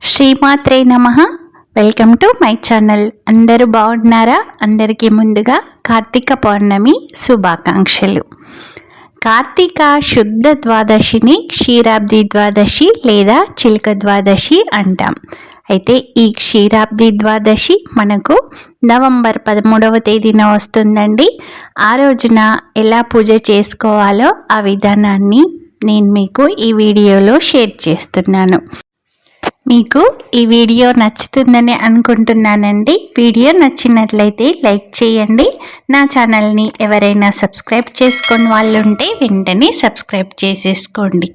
శ్రీమాత్రే నమః. Welcome to my channel. అందరూ బాగున్నారా? అందరికీ ముందుగా కార్తీక పౌర్ణమి శుభాకాంక్షలు. కార్తీక శుద్ధ ద్వాదశిని క్షీరాబ్ది ద్వాదశి లేదా చిలుక ద్వాదశి అంటాం. అయితే ఈ క్షీరాబ్ది ద్వాదశి మనకు నవంబర్ 13వ తేదీన వస్తుందండి. ఆ రోజున ఎలా పూజ చేసుకోవాలో ఆ విధానాన్ని నేను మీకు ఈ వీడియోలో షేర్ చేస్తున్నాను. మీకు ఈ వీడియో నచ్చుతుందని అనుకుంటున్నానండి. వీడియో నచ్చినట్లయితే లైక్ చేయండి. నా ఛానల్ని ఎవరైనా సబ్స్క్రైబ్ చేసుకొని వాళ్ళు ఉంటే వెంటనే సబ్స్క్రైబ్ చేసేసుకోండి.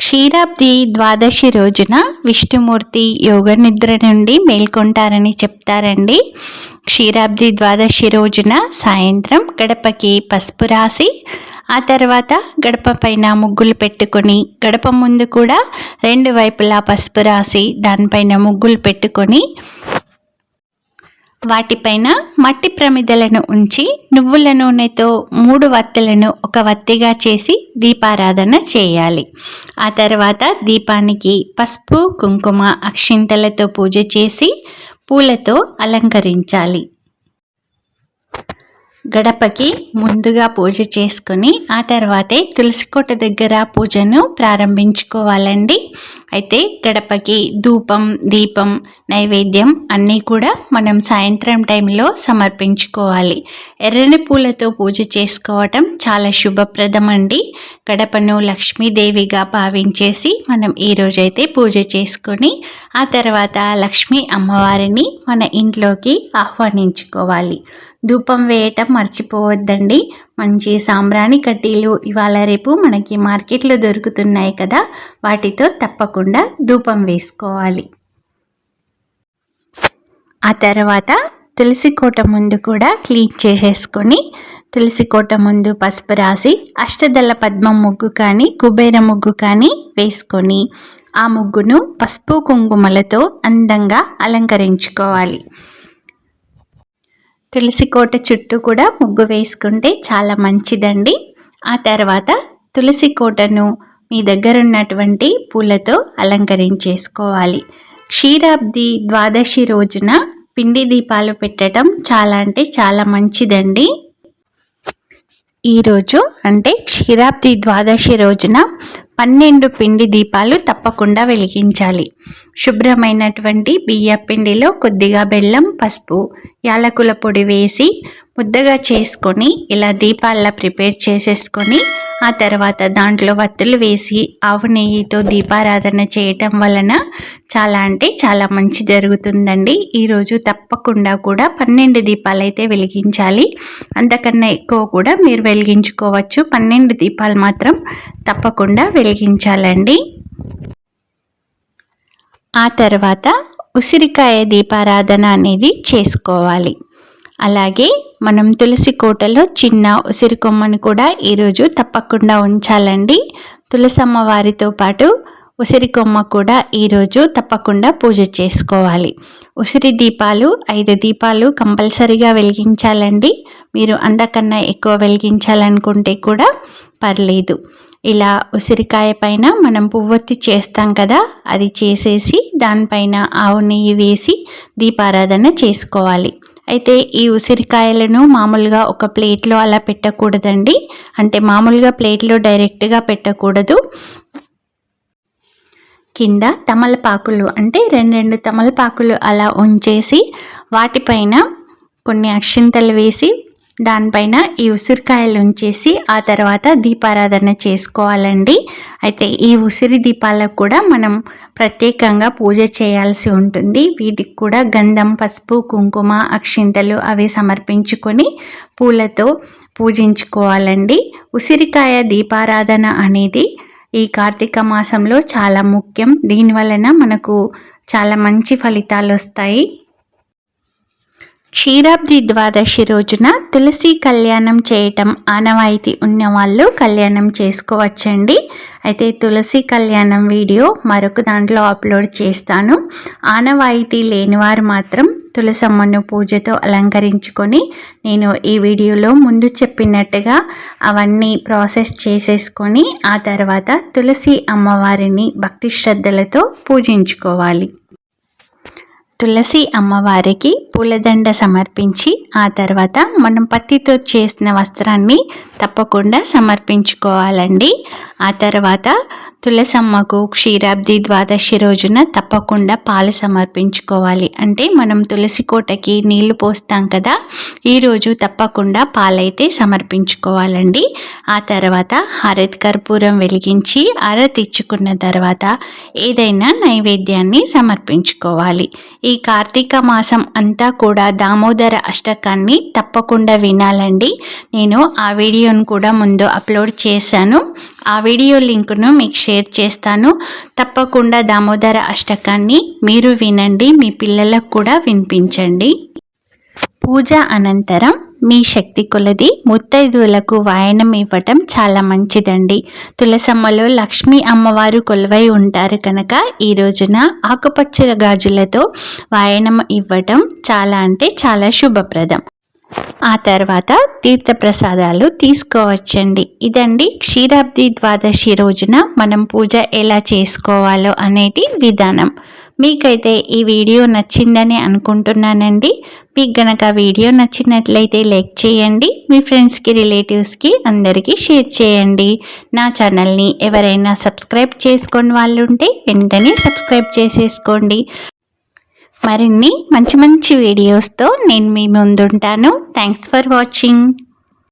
క్షీరాబ్ది ద్వాదశి రోజున విష్ణుమూర్తి యోగ నిద్ర నుండి మేల్కొంటారని చెప్తారండి. క్షీరాబ్ది ద్వాదశి రోజున సాయంత్రం గడపకి పసుపు రాసి ఆ తర్వాత గడప పైన ముగ్గులు పెట్టుకొని, గడప ముందు కూడా రెండు వైపులా పసుపు రాసి దానిపైన ముగ్గులు పెట్టుకొని వాటిపైన మట్టి ప్రమిదలను ఉంచి నువ్వుల నూనెతో 3 వత్తులను ఒక వత్తిగా చేసి దీపారాధన చేయాలి. ఆ తర్వాత దీపానికి పసుపు కుంకుమ అక్షింతలతో పూజ చేసి పూలతో అలంకరించాలి. గడపకి ముందుగా పూజ చేసుకొని ఆ తర్వాతే తులసి కోట దగ్గర పూజను ప్రారంభించుకోవాలండి. అయితే గడపకి ధూపం, దీపం, నైవేద్యం అన్నీ కూడా మనం సాయంత్రం టైంలో సమర్పించుకోవాలి. ఎర్రని పూలతో పూజ చేసుకోవటం చాలా శుభప్రదం అండి. గడపను లక్ష్మీదేవిగా భావించేసి మనం ఈరోజైతే పూజ చేసుకొని ఆ తర్వాత లక్ష్మీ అమ్మవారిని మన ఇంట్లోకి ఆహ్వానించుకోవాలి. ధూపం వేయటం మర్చిపోవద్దండి. మంచి సాంబ్రాణి కడ్డీలు ఇవాళ రేపు మనకి మార్కెట్లో దొరుకుతున్నాయి కదా, వాటితో తప్పకుండా ధూపం వేసుకోవాలి. ఆ తర్వాత తులసి కోట ముందు కూడా క్లీన్ చేసేసుకొని తులసి కోట ముందు పసుపు రాసి అష్టదళ పద్మం ముగ్గు కానీ కుబేర ముగ్గు కానీ వేసుకొని ఆ ముగ్గును పసుపు కుంకుమలతో అందంగా అలంకరించుకోవాలి. తులసి కోట చుట్టూ కూడా ముగ్గు వేసుకుంటే చాలా మంచిదండి. ఆ తర్వాత తులసి కోటను మీ దగ్గర ఉన్నటువంటి పూలతో అలంకరించేసుకోవాలి. క్షీరాబ్ది ద్వాదశి రోజున పిండి దీపాలు పెట్టడం చాలా అంటే చాలా మంచిదండి. ఈరోజు అంటే క్షీరాబ్ది ద్వాదశి రోజున 12 పిండి దీపాలు తప్పకుండా వెలిగించాలి. శుభ్రమైనటువంటి బియ్య పిండిలో కొద్దిగా బెల్లం, పసుపు, యాలకుల పొడి వేసి ముద్దగా చేసుకొని ఇలా దీపాల్లా ప్రిపేర్ చేసేసుకొని ఆ తర్వాత దాంట్లో వత్తులు వేసి ఆవు నెయ్యితో దీపారాధన చేయటం వలన చాలా అంటే చాలా మంచి జరుగుతుందండి. ఈరోజు తప్పకుండా కూడా 12 దీపాలు అయితే వెలిగించాలి. అంతకన్నా ఎక్కువ కూడా మీరు వెలిగించుకోవచ్చు. 12 దీపాలు మాత్రం తప్పకుండా వెలిగించాలండి. ఆ తర్వాత ఉసిరికాయ దీపారాధన అనేది చేసుకోవాలి. అలాగే మనం తులసి కోటలో చిన్న ఉసిరి కొమ్మను కూడా ఈరోజు తప్పకుండా ఉంచాలండి. తులసమ్మ వారితో పాటు ఉసిరి కొమ్మ కూడా ఈరోజు తప్పకుండా పూజ చేసుకోవాలి. ఉసిరి దీపాలు 5 దీపాలు కంపల్సరీగా వెలిగించాలండి. మీరు అంతకన్నా ఎక్కువ వెలిగించాలనుకుంటే కూడా పర్లేదు. ఇలా ఉసిరికాయ పైన మనం పువ్వొత్తి చేస్తాం కదా, అది చేసేసి దానిపైన ఆవు నెయ్యి వేసి దీపారాధన చేసుకోవాలి. అయితే ఈ ఉసిరికాయలను మామూలుగా ఒక ప్లేట్లో అలా పెట్టకూడదండి. అంటే మామూలుగా ప్లేట్లో డైరెక్ట్గా పెట్టకూడదు. కింద తమలపాకులు అంటే 2 తమలపాకులు అలా ఉంచేసి వాటిపైన కొన్ని అక్షింతలు వేసి దానిపైన ఈ ఉసిరికాయలు ఉంచేసి ఆ తర్వాత దీపారాధన చేసుకోవాలండి. అయితే ఈ ఉసిరి దీపాలకు కూడా మనం ప్రత్యేకంగా పూజ చేయాల్సి ఉంటుంది. వీటికి కూడా గంధం, పసుపు, కుంకుమ, అక్షింతలు అవి సమర్పించుకొని పూలతో పూజించుకోవాలండి. ఉసిరికాయ దీపారాధన అనేది ఈ కార్తీక మాసంలో చాలా ముఖ్యం. దీనివలన మనకు చాలా మంచి ఫలితాలు వస్తాయి. క్షీరాబ్ది ద్వాదశి రోజున తులసి కళ్యాణం చేయటం ఆనవాయితీ ఉన్న వాళ్ళు కళ్యాణం చేసుకోవచ్చండి. అయితే తులసి కళ్యాణం వీడియో మరొక దాంట్లో అప్లోడ్ చేస్తాను. ఆనవాయితీ లేనివారు మాత్రం తులసమ్మను పూజతో అలంకరించుకొని నేను ఈ వీడియోలో ముందు చెప్పినట్టుగా అవన్నీ ప్రాసెస్ చేసేసుకొని ఆ తర్వాత తులసి అమ్మవారిని భక్తి శ్రద్ధలతో పూజించుకోవాలి. తులసి అమ్మవారికి పూలదండ సమర్పించి ఆ తర్వాత మనం పత్తితో చేసిన వస్త్రాన్ని తప్పకుండా సమర్పించుకోవాలండి. ఆ తర్వాత తులసమ్మకు క్షీరాబ్ది ద్వాదశి రోజున తప్పకుండా పాలు సమర్పించుకోవాలి. అంటే మనం తులసి కోటకి నీళ్లు పోస్తాం కదా, ఈరోజు తప్పకుండా పాలైతే సమర్పించుకోవాలండి. ఆ తర్వాత హారతి కర్పూరం వెలిగించి హారతి ఇచ్చుకున్న తర్వాత ఏదైనా నైవేద్యాన్ని సమర్పించుకోవాలి. ఈ కార్తీక మాసం అంతా కూడా దామోదర అష్టకాన్ని తప్పకుండా వినాలండి. నేను ఆ వీడియోను కూడా ముందు అప్లోడ్ చేశాను. ఆ వీడియో లింకును మీకు షేర్ చేస్తాను. తప్పకుండా దామోదర అష్టకాన్ని మీరు వినండి, మీ పిల్లలకు కూడా వినిపించండి. పూజ అనంతరం మీ శక్తి కొలది ముత్తైదువులకు వాయనం ఇవ్వటం చాలా మంచిదండి. తులసమ్మలో లక్ష్మీ అమ్మవారు కొలువై ఉంటారు కనుక ఈ రోజున ఆకుపచ్చ గాజులతో వాయనం ఇవ్వటం చాలా అంటే చాలా శుభప్రదం. ఆ తర్వాత తీర్థప్రసాదాలు తీసుకోవచ్చండి. ఇదండి క్షీరాబ్ది ద్వాదశి రోజున మనం పూజ ఎలా చేసుకోవాలో అనేది విధానం. మీకైతే ఈ వీడియో నచ్చిందని అనుకుంటున్నానండి. మీకు గనక వీడియో నచ్చినట్లయితే లైక్ చేయండి, మీ ఫ్రెండ్స్కి రిలేటివ్స్కి అందరికీ షేర్ చేయండి. నా ఛానల్ని ఎవరైనా సబ్స్క్రైబ్ చేసుకొని వాళ్ళు ఉంటే వెంటనే సబ్స్క్రైబ్ చేసేసుకోండి. మరిన్ని మంచి మంచి వీడియోస్తో నేను మీ ముందుంటాను. Thanks for watching.